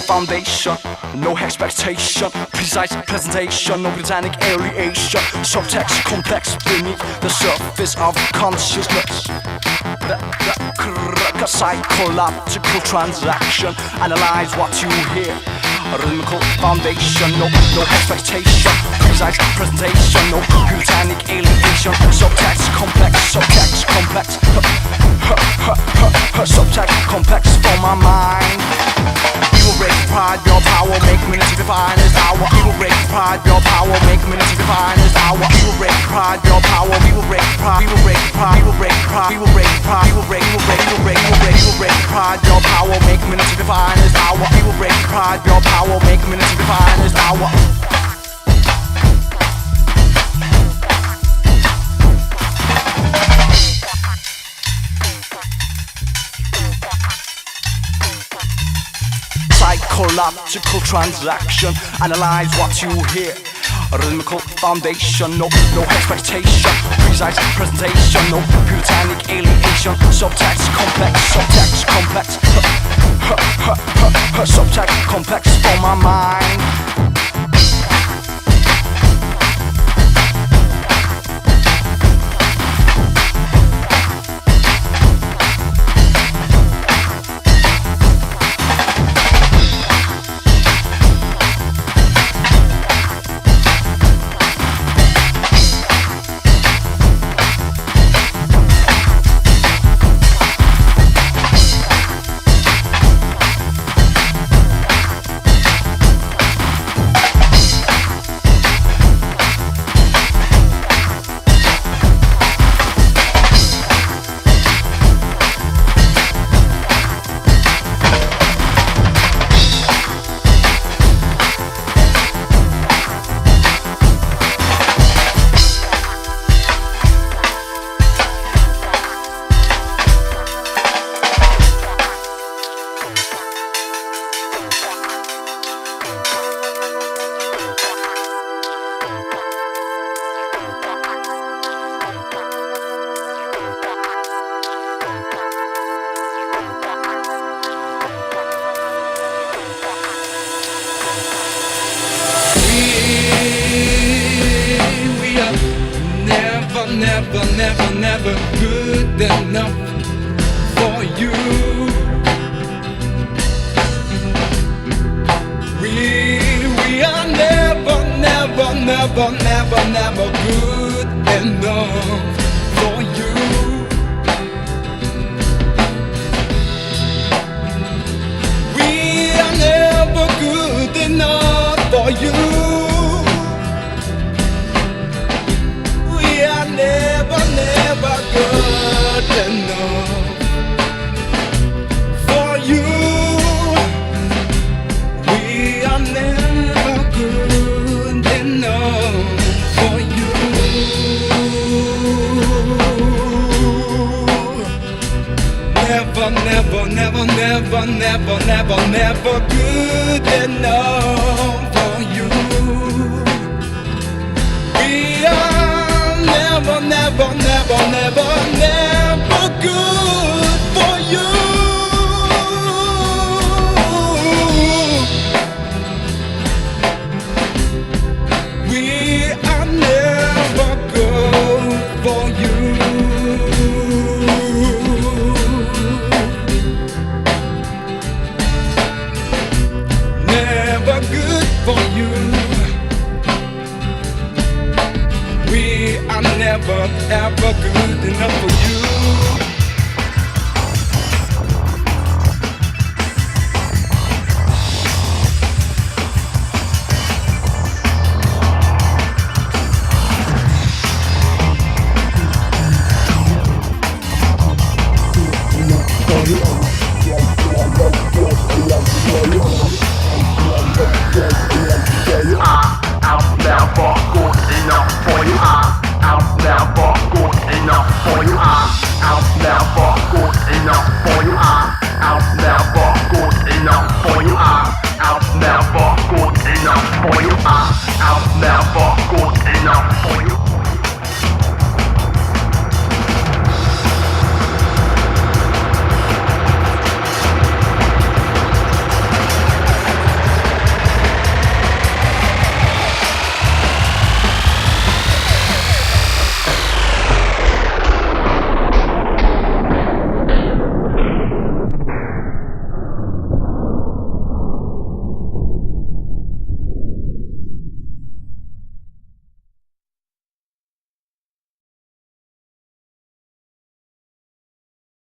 Foundation, no expectation, precise presentation, no platonic aeration, subtext complex beneath the surface of consciousness. The psychological transaction, analyze what you hear. A rhythmical foundation, no expectation, precise presentation, no platonic alienation, subtext complex, subtext complex for my mind. We will break pride, your power, make me to define as our. We will break pride, your power, make me to define as our. We will break pride, your power, we will break pride, we will break pride, we will break pride, we will break pride, we will break pride, your power, make me to define as our. We will break pride, your power, make me to define as our. Psychological transaction, analyze what you hear. A rhythmical foundation, no expectation, precise presentation, no platonic alienation, subtext complex, subtext complex for my mind. Never good enough for you. We are never good enough for you. We are never good enough for you. Never good enough for you. We are never good enough for you. Never good enough for you. We are never good for you. We are never good for you. Never good for you. We I'm never ever good enough for you. I'm never good enough for you.